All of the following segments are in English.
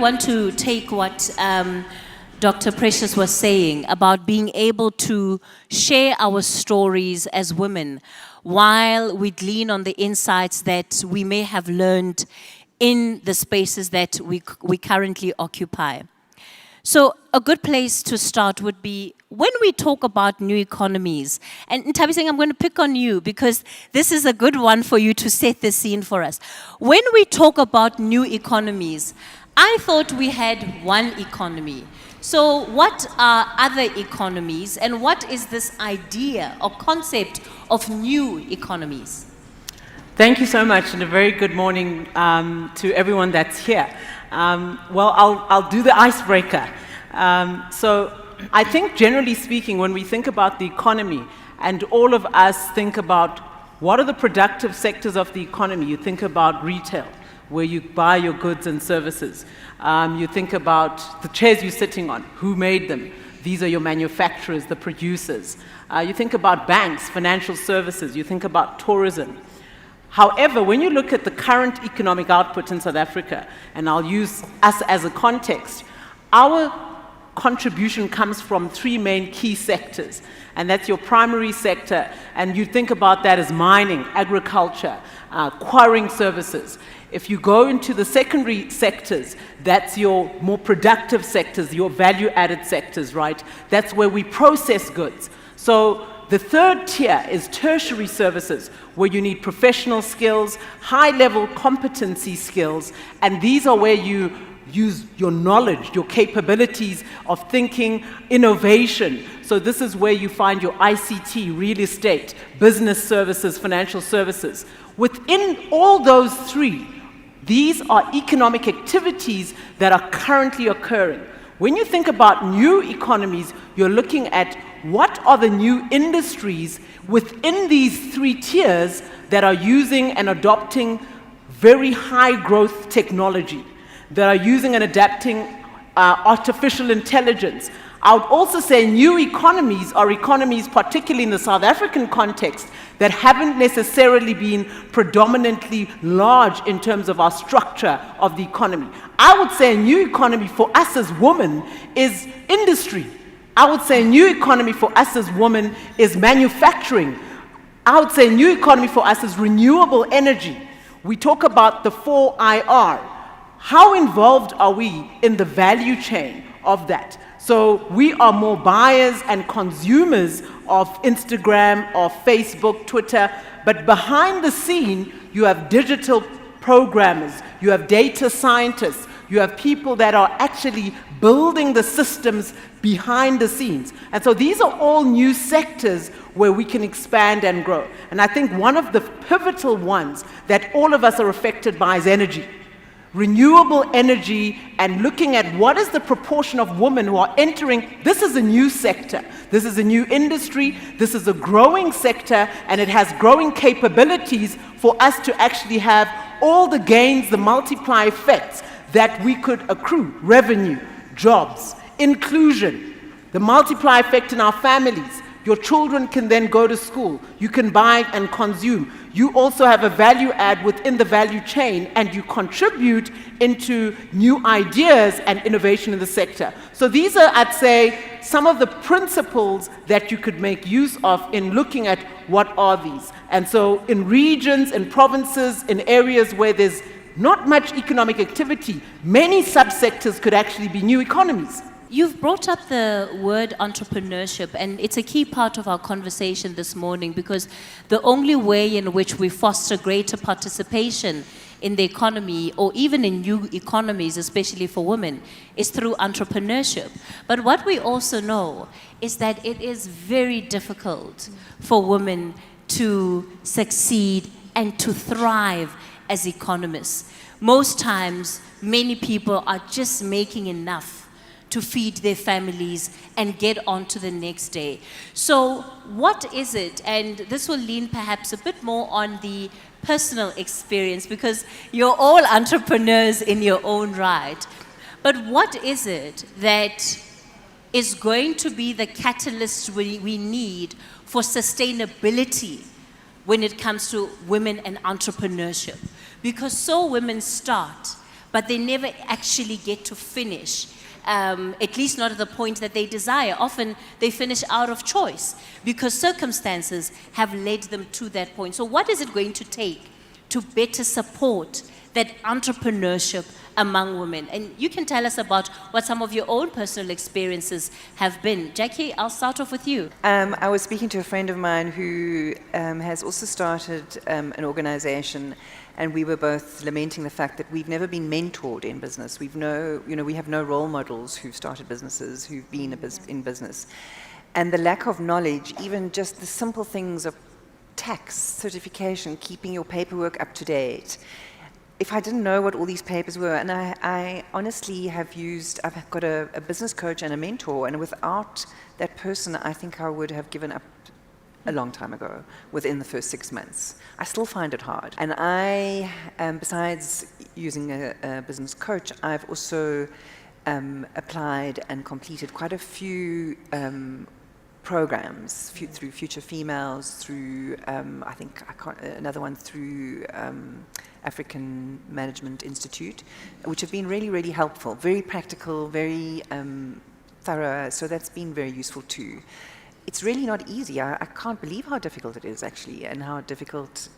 want to take what Dr. Precious was saying about being able to share our stories as women while we glean on the insights that we may have learned in the spaces that we currently occupy. So a good place to start would be when we talk about new economies, and Nthabiseng, I'm going to pick on you because this is a good one for you to set the scene for us. When we talk about new economies, I thought we had one economy. So what are other economies, and what is this idea or concept of new economies? Thank you so much, and a very good morning to everyone that's here. Well, I'll do the icebreaker. So I think generally speaking, when we think about the economy, and all of us think about what are the productive sectors of the economy, you think about retail, where you buy your goods and services. You think about the chairs you're sitting on, who made them? These are your manufacturers, the producers. You think about banks, financial services, you think about tourism. However, when you look at the current economic output in South Africa, and I'll use us as a context, our contribution comes from three main key sectors, and that's your primary sector, and you think about that as mining, agriculture, quarrying services. If you go into the secondary sectors, that's your more productive sectors, your value-added sectors, right? That's where we process goods. So the third tier is tertiary services, where you need professional skills, high-level competency skills, and these are where you use your knowledge, your capabilities of thinking, innovation. So this is where you find your ICT, real estate, business services, financial services. Within all those three, these are economic activities that are currently occurring. When you think about new economies, you're looking at what are the new industries within these three tiers that are using and adopting very high growth technology, that are using and adapting artificial intelligence. I would also say new economies are economies, particularly in the South African context, that haven't necessarily been predominantly large in terms of our structure of the economy. I would say a new economy for us as women is industry. I would say a new economy for us as women is manufacturing. I would say a new economy for us is renewable energy. We talk about the 4IR. How involved are we in the value chain of that? So we are more buyers and consumers of Instagram, of Facebook, Twitter, but behind the scene, you have digital programmers, you have data scientists, you have people that are actually building the systems behind the scenes. And so these are all new sectors where we can expand and grow. And I think one of the pivotal ones that all of us are affected by is energy. Renewable energy, and looking at what is the proportion of women who are entering. This is a new sector. This is a new industry. This is a growing sector, and it has growing capabilities for us to actually have all the gains, the multiply effects that we could accrue. Revenue, jobs, inclusion, the multiply effect in our families. Your children can then go to school. You can buy and consume. You also have a value add within the value chain, and you contribute into new ideas and innovation in the sector. So these are, I'd say, some of the principles that you could make use of in looking at what are these. And so in regions, in provinces, in areas where there's not much economic activity, many subsectors could actually be new economies. You've brought up the word entrepreneurship, and it's a key part of our conversation this morning because the only way in which we foster greater participation in the economy, or even in new economies, especially for women, is through entrepreneurship. But what we also know is that it is very difficult for women to succeed and to thrive as economists. Most times, many people are just making enough to feed their families and get on to the next day. So what is it, and this will lean perhaps a bit more on the personal experience because you're all entrepreneurs in your own right, but what is it that is going to be the catalyst we need for sustainability when it comes to women and entrepreneurship? Because so women start, but they never actually get to finish. At least not at the point that they desire. Often they finish out of choice because circumstances have led them to that point. So what is it going to take to better support that entrepreneurship among women? And you can tell us about what some of your own personal experiences have been. Jackie, I'll start off with you. I was speaking to a friend of mine who has also started an organization, and we were both lamenting the fact that we've never been mentored in business. We have no role models who've started businesses, who've been in business. And the lack of knowledge, even just the simple things of tax, certification, keeping your paperwork up to date. If I didn't know what all these papers were, and I honestly I've got a business coach and a mentor, and without that person, I think I would have given up a long time ago, within the first 6 months. I still find it hard. And I, besides using a business coach, I've also applied and completed quite a few programs through Future Females, through, another one through African Management Institute, which have been really, really helpful, very practical, very thorough, so that's been very useful too. It's really not easy. I can't believe how difficult it is, actually, and how difficult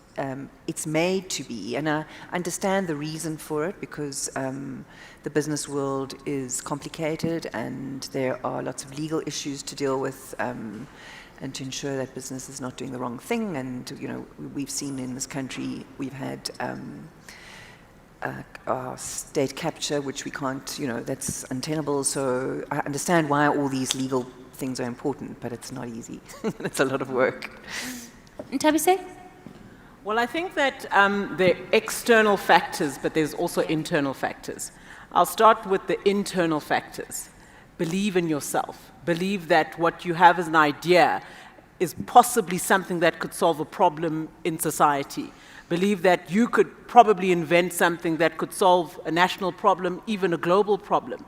it's made to be. And I understand the reason for it, because the business world is complicated, and there are lots of legal issues to deal with, and to ensure that business is not doing the wrong thing. And, we've seen in this country, we've had our state capture, which we can't, that's untenable. So I understand why all these legal things are important, but it's not easy. It's a lot of work. Nthabiseng? Well, I think that there are external factors, but there's also internal factors. I'll start with the internal factors. Believe in yourself. Believe that what you have as an idea is possibly something that could solve a problem in society. Believe that you could probably invent something that could solve a national problem, even a global problem.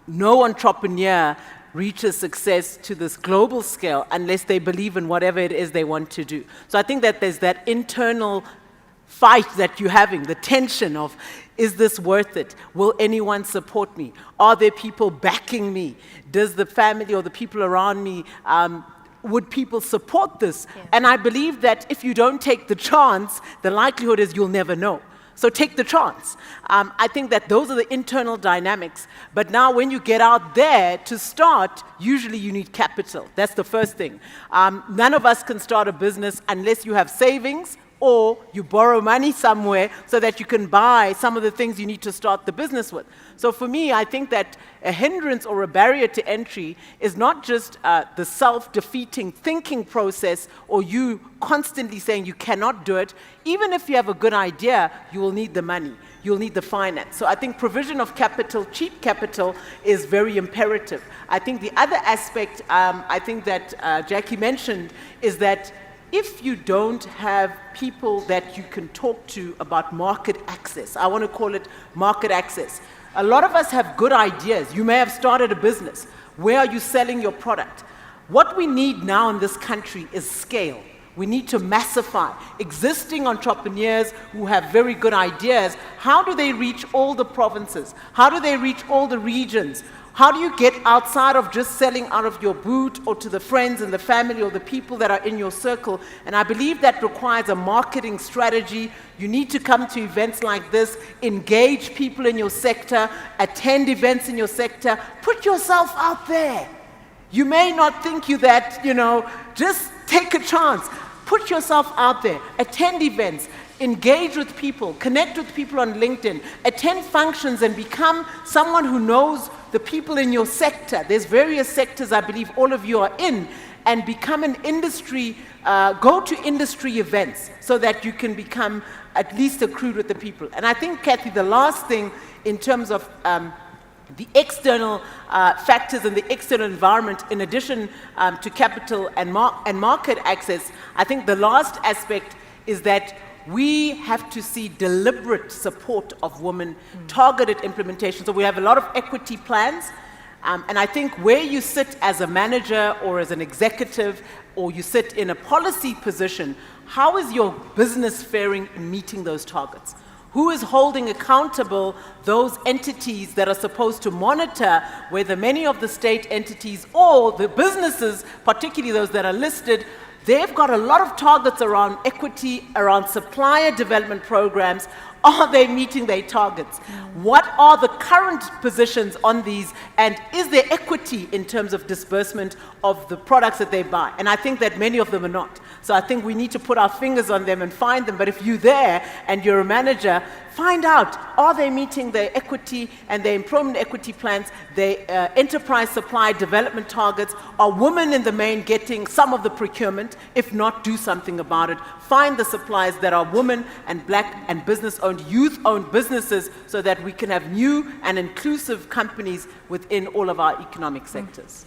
No entrepreneur reaches success to this global scale unless they believe in whatever it is they want to do. So I think that there's that internal fight that you're having, the tension of, is this worth it? Will anyone support me? Are there people backing me? Does the family or the people around me, would people support this? Yeah. And I believe that if you don't take the chance, the likelihood is you'll never know. So take the chance. I think that those are the internal dynamics. But now when you get out there to start, usually you need capital. That's the first thing. None of us can start a business unless you have savings or you borrow money somewhere so that you can buy some of the things you need to start the business with. So for me, I think that a hindrance or a barrier to entry is not just the self-defeating thinking process, or you constantly saying you cannot do it. Even if you have a good idea, you will need the money. You'll need the finance. So I think provision of capital, cheap capital, is very imperative. I think the other aspect I think that Jackie mentioned is that if you don't have people that you can talk to about market access, I want to call it market access. A lot of us have good ideas. You may have started a business. Where are you selling your product? What we need now in this country is scale. We need to massify existing entrepreneurs who have very good ideas. How do they reach all the provinces? How do they reach all the regions? How do you get outside of just selling out of your boot or to the friends and the family or the people that are in your circle? And I believe that requires a marketing strategy. You need to come to events like this, engage people in your sector, attend events in your sector, put yourself out there. You may not think just take a chance. Put yourself out there, attend events, engage with people, connect with people on LinkedIn, attend functions and become someone who knows the people in your sector. There's various sectors I believe all of you are in, and become an industry, go to industry events so that you can become at least accrued with the people. And I think, Kathy, the last thing in terms of the external factors and the external environment, in addition to capital and market access, I think the last aspect is that we have to see deliberate support of women, targeted implementation. So we have a lot of equity plans, and I think where you sit as a manager or as an executive, or you sit in a policy position, how is your business faring in meeting those targets? Who is holding accountable those entities that are supposed to monitor whether many of the state entities or the businesses, particularly those that are listed, they've got a lot of targets around equity, around supplier development programs. Are they meeting their targets? What are the current positions on these? And is there equity in terms of disbursement of the products that they buy? And I think that many of them are not. So I think we need to put our fingers on them and find them. But if you're there and you're a manager, find out, are they meeting their equity and their employment equity plans, their enterprise supply development targets? Are women in the main getting some of the procurement? If not, do something about it. Find the suppliers that are women and black and business-owned, youth-owned businesses so that we can have new and inclusive companies within all of our economic sectors.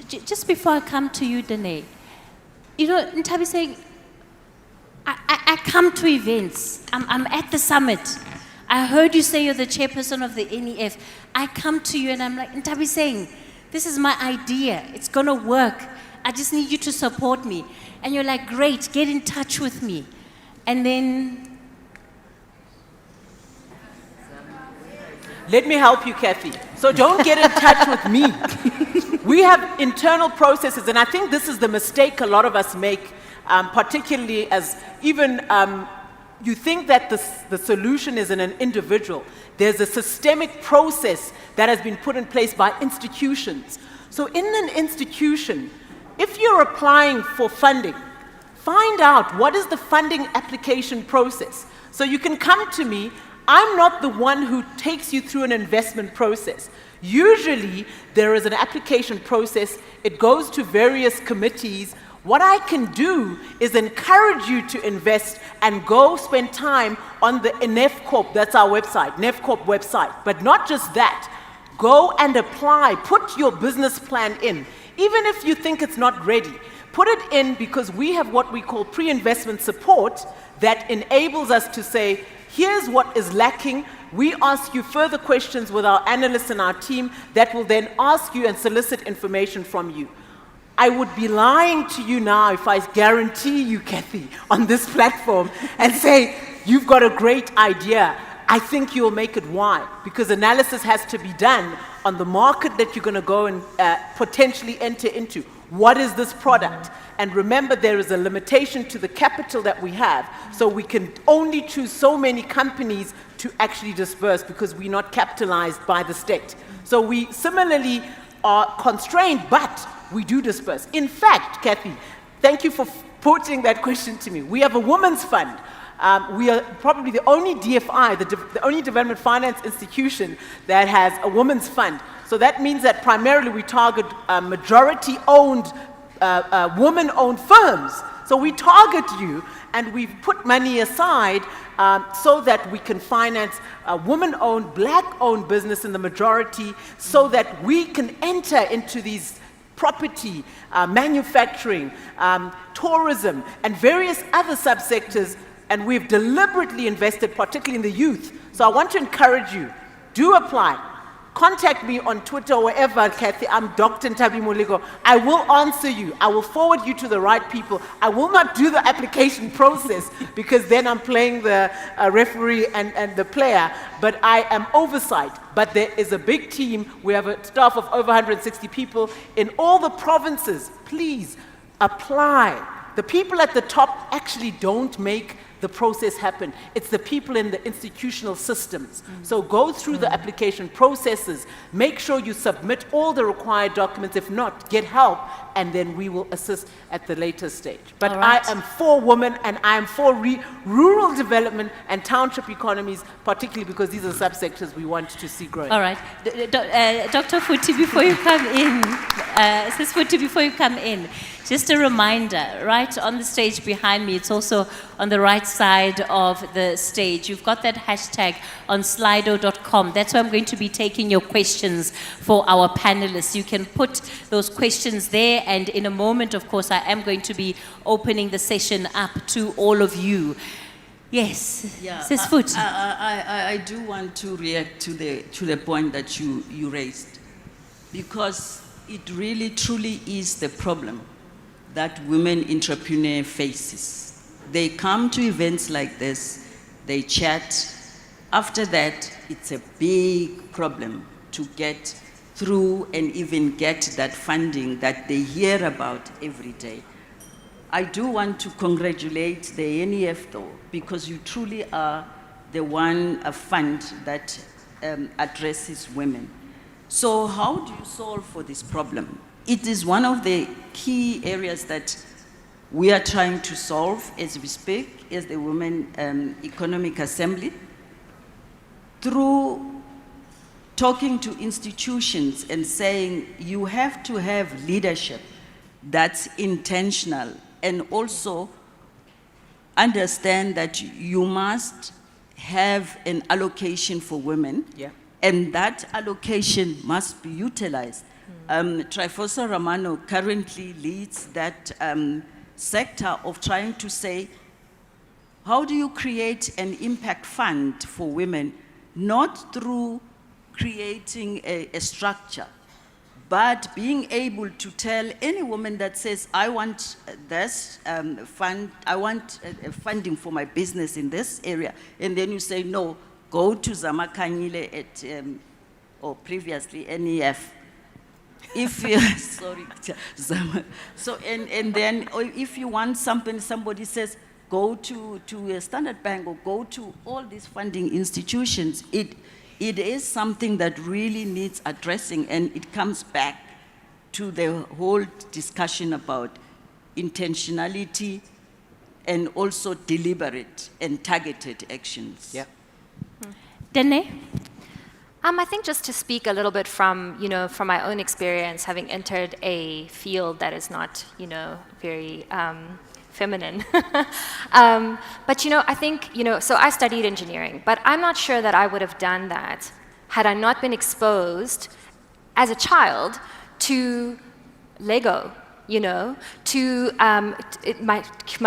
Just before I come to you, Deney, you know, Nthabiseng, I come to events. I'm at the summit. I heard you say you're the chairperson of the NEF. I come to you and I'm like, Nthabiseng, this is my idea. It's going to work. I just need you to support me. And you're like, great, get in touch with me. And then... Let me help you, Kathy. So don't get in touch with me. We have internal processes, and I think this is the mistake a lot of us make, particularly as even you think that the solution is in an individual. There's a systemic process that has been put in place by institutions. So in an institution, if you're applying for funding, find out what is the funding application process. So you can come to me. I'm not the one who takes you through an investment process. Usually, there is an application process. It goes to various committees. What I can do is encourage you to invest and go spend time on the NEFCorp, that's our website, NEFCorp website. But not just that. Go and apply. Put your business plan in. Even if you think it's not ready, put it in, because we have what we call pre-investment support that enables us to say, here's what is lacking. We ask you further questions with our analysts and our team that will then ask you and solicit information from you. I would be lying to you now if I guarantee you, Kathy, on this platform and say, you've got a great idea. I think you'll make it. Why? Because analysis has to be done on the market that you're going to go and potentially enter into. What is this product? And remember, there is a limitation to the capital that we have, so we can only choose so many companies to actually disperse because we're not capitalized by the state. So we similarly are constrained, but we do disperse. In fact, Kathy, thank you for putting that question to me. We have a women's fund. We are probably the only DFI, the only development finance institution that has a women's fund. So that means that primarily we target majority-owned, woman-owned firms. So we target you, and we've put money aside so that we can finance a woman-owned, black-owned business in the majority, so that we can enter into these property, manufacturing, tourism, and various other subsectors. And we've deliberately invested, particularly in the youth. So I want to encourage you, do apply. Contact me on Twitter or wherever, Kathy. I'm Dr. Moleko. I will answer you. I will forward you to the right people. I will not do the application process because then I'm playing the referee and the player, but I am oversight. But there is a big team. We have a staff of over 160 people in all the provinces. Please apply. The people at the top actually don't make the process happen. It's the people in the institutional systems. So go through the application processes, make sure you submit all the required documents. If not, get help, and then we will assist at the later stage. But I am for women, and I am for rural development and township economies, particularly because these are the subsectors we want to see growing. All right. Dr. Futhi, before you come in, Sis Futhi, before you come in, just a reminder, right on the stage behind me, it's also on the right side of the stage. You've got that hashtag on slido.com. That's where I'm going to be taking your questions for our panelists. You can put those questions there, and in a moment, of course, I am going to be opening the session up to all of you. Yes, yeah, Sis Futhi. I do want to react to the point that you raised, because it really, truly is the problem that women entrepreneur faces. They come to events like this, they chat, After that, it's a big problem to get through and even get that funding that they hear about every day. I do want to congratulate the NEF though, because you truly are the one fund that addresses women. So how do you solve for this problem? It is one of the key areas that we are trying to solve as we speak, as the Women Economic Assembly, through talking to institutions and saying you have to have leadership that's intentional, and also understand that you must have an allocation for women, and that allocation must be utilized. Trifosa Romano currently leads that sector of trying to say, how do you create an impact fund for women, not through creating a structure, but being able to tell any woman that says, I want this fund, I want funding for my business in this area, and then you say, no, go to Zamakanyile at, or previously NEF. If you, sorry, so, and then if you want something, somebody says, go to a Standard Bank or go to all these funding institutions, it is something that really needs addressing, and it comes back to the whole discussion about intentionality and also deliberate and targeted actions. Yeah. Deney? I think just to speak a little bit from, from my own experience, having entered a field that is not, very feminine. But, I think, so I studied engineering, but I'm not sure that I would have done that had I not been exposed as a child to Lego, my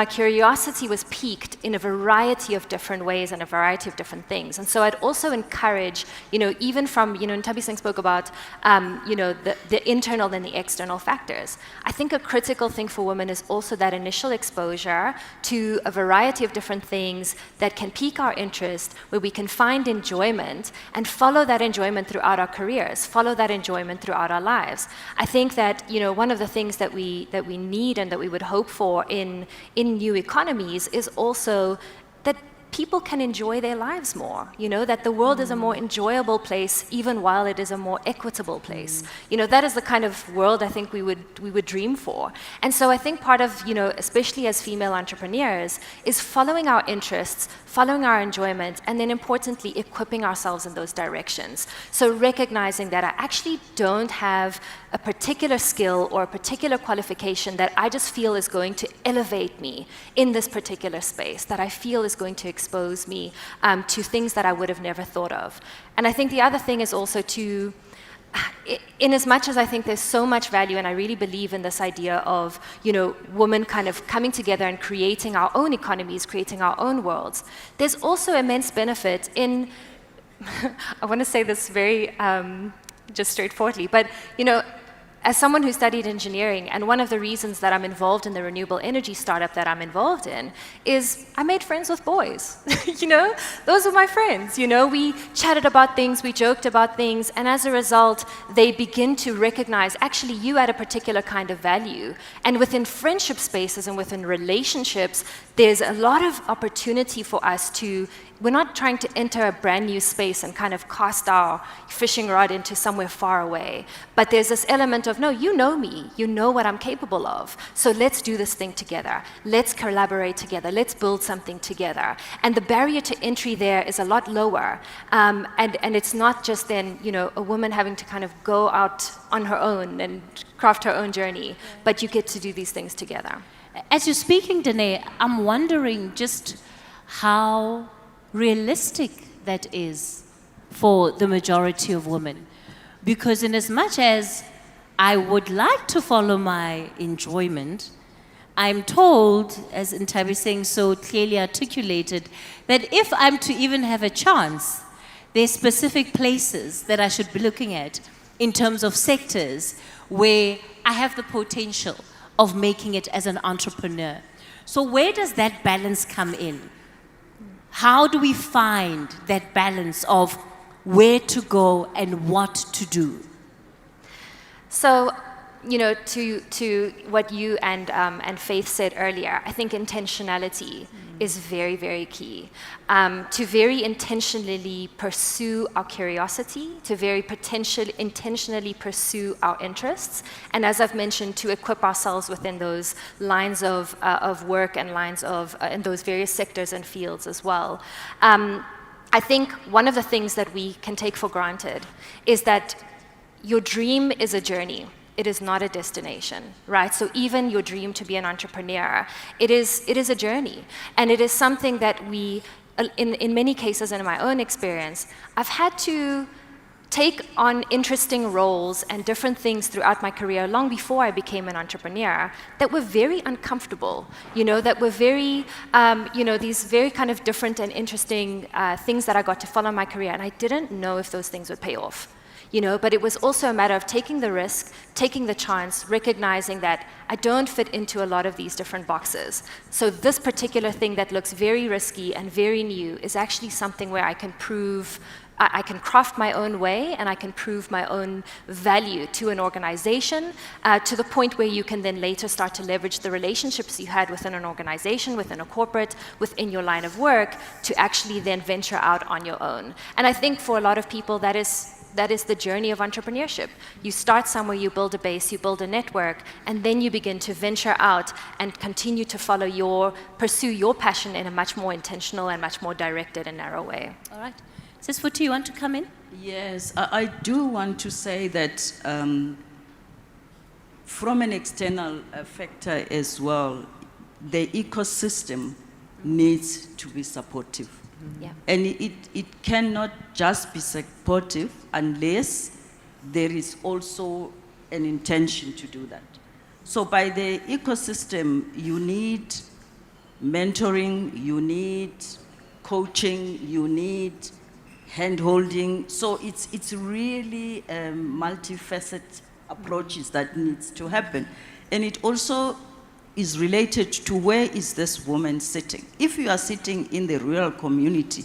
curiosity was piqued in a variety of different ways and a variety of different things. And so I'd also encourage, even from, Nthabiseng spoke about, the internal and the external factors. I think a critical thing for women is also that initial exposure to a variety of different things that can pique our interest, where we can find enjoyment and follow that enjoyment throughout our careers, follow that enjoyment throughout our lives. I think that, one of the things that we need and that we would hope for in new economies is also that people can enjoy their lives more, that the world is a more enjoyable place even while it is a more equitable place. That is the kind of world I think we would dream for. And so I think part of, especially as female entrepreneurs, is following our interests, following our enjoyment, and then importantly, equipping ourselves in those directions. So recognizing that I actually don't have a particular skill or a particular qualification that I just feel is going to elevate me in this particular space, that I feel is going to expose me to things that I would have never thought of. And I think the other thing is also to, in as much as I think there's so much value, and I really believe in this idea of, women kind of coming together and creating our own economies, creating our own worlds, there's also immense benefit in, I want to say this very just straightforwardly, but, as someone who studied engineering, and one of the reasons that I'm involved in the renewable energy startup that I'm involved in is I made friends with boys. Those are my friends. We chatted about things, we joked about things, and as a result, they begin to recognize, actually, you add a particular kind of value. And within friendship spaces and within relationships, there's a lot of opportunity for us to, we're not trying to enter a brand new space and kind of cast our fishing rod into somewhere far away. But there's this element of, no, you know me, you know what I'm capable of, so let's do this thing together. Let's collaborate together, let's build something together. And the barrier to entry there is a lot lower. And it's not just then, a woman having to kind of go out on her own and craft her own journey, but you get to do these things together. As you're speaking, Deney, I'm wondering just how realistic that is for the majority of women. Because in as much as I would like to follow my enjoyment, I'm told, as Nthabiseng so clearly articulated, that if I'm to even have a chance, there's specific places that I should be looking at in terms of sectors where I have the potential of making it as an entrepreneur. So where does that balance come in? how do we find that balance of where to go and what to do? So, to what you and Faith said earlier, I think intentionality is very, very key. To very intentionally pursue our curiosity, to very intentionally pursue our interests, and as I've mentioned, to equip ourselves within those lines of work and lines of in those various sectors and fields as well. I think one of the things that we can take for granted is that your dream is a journey. It is not a destination, right? So even your dream to be an entrepreneur, it is a journey. And it is something that we, in many cases and in my own experience, I've had to take on interesting roles and different things throughout my career long before I became an entrepreneur that were very uncomfortable, that were very, these very kind of different and interesting things that I got to follow in my career. And I didn't know if those things would pay off. But it was also a matter of taking the risk, taking the chance, recognizing that I don't fit into a lot of these different boxes. So this particular thing that looks very risky and very new is actually something where I can craft my own way and I can prove my own value to an organization to the point where you can then later start to leverage the relationships you had within an organization, within a corporate, within your line of work to actually then venture out on your own. And I think for a lot of people that is the journey of entrepreneurship. You start somewhere, you build a base, you build a network, and then you begin to venture out and continue to pursue your passion in a much more intentional and much more directed and narrow way. All right. Sis Futhi, you want to come in? Yes, I do want to say that from an external factor as well, the ecosystem needs to be supportive. Yeah. And it cannot just be supportive unless there is also an intention to do that. So by the ecosystem, you need mentoring, you need coaching, you need hand-holding. So it's really multifaceted approaches that needs to happen. And it also is related to where is this woman sitting. If you are sitting in the rural community,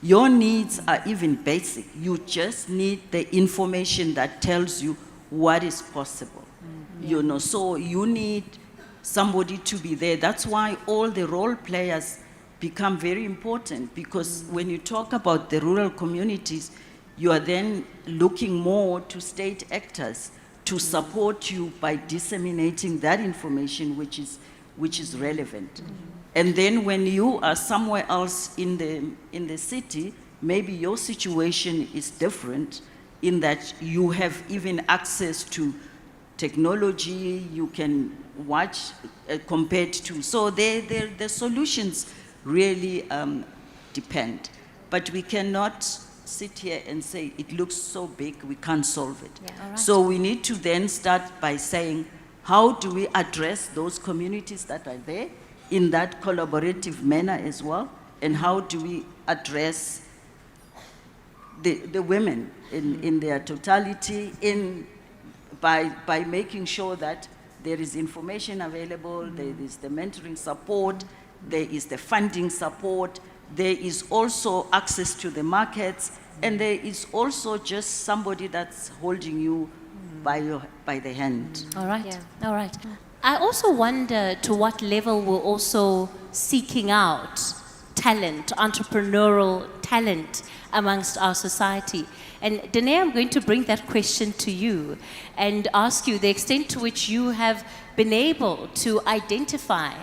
your needs are even basic. You just need the information that tells you what is possible. So you need somebody to be there. That's why all the role players become very important, because when you talk about the rural communities, you are then looking more to state actors to support you by disseminating that information which is relevant. And then when you are somewhere else in the city, maybe your situation is different in that you have even access to technology, you can watch compared to. So the solutions really depend. But we cannot sit here and say, it looks so big, we can't solve it. Yeah. All right. So we need to then start by saying, how do we address those communities that are there in that collaborative manner as well? And how do we address the women in their totality by making sure that there is information available, there is the mentoring support, there is the funding support, there is also access to the markets, and there is also just somebody that's holding you by the hand. All right. Yeah. All right. I also wonder to what level we're also seeking out talent, entrepreneurial talent amongst our society. And Deney, I'm going to bring that question to you and ask you the extent to which you have been able to identify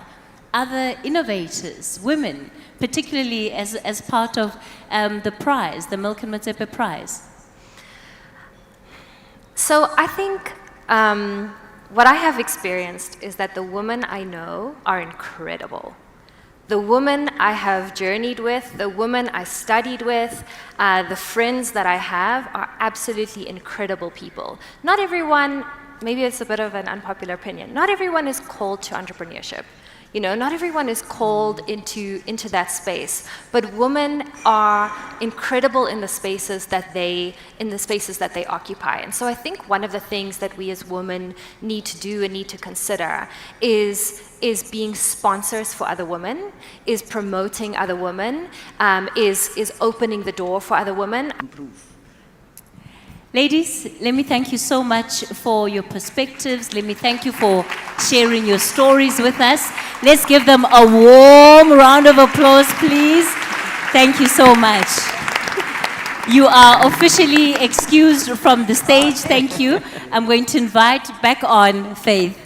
other innovators, women, particularly as part of the prize, the Milk and Mtoba prize. So I think what I have experienced is that the women I know are incredible. The women I have journeyed with, the women I studied with, the friends that I have are absolutely incredible people. Not everyone, maybe it's a bit of an unpopular opinion, not everyone is called to entrepreneurship. You know, not everyone is called into that space, but women are incredible in the spaces that they occupy. And so I think one of the things that we as women need to do and need to consider is being sponsors for other women, is promoting other women, is opening the door for other women. Ladies, let me thank you so much for your perspectives. Let me thank you for sharing your stories with us. Let's give them a warm round of applause, please. Thank you so much. You are officially excused from the stage. Thank you. I'm going to invite back on Faith.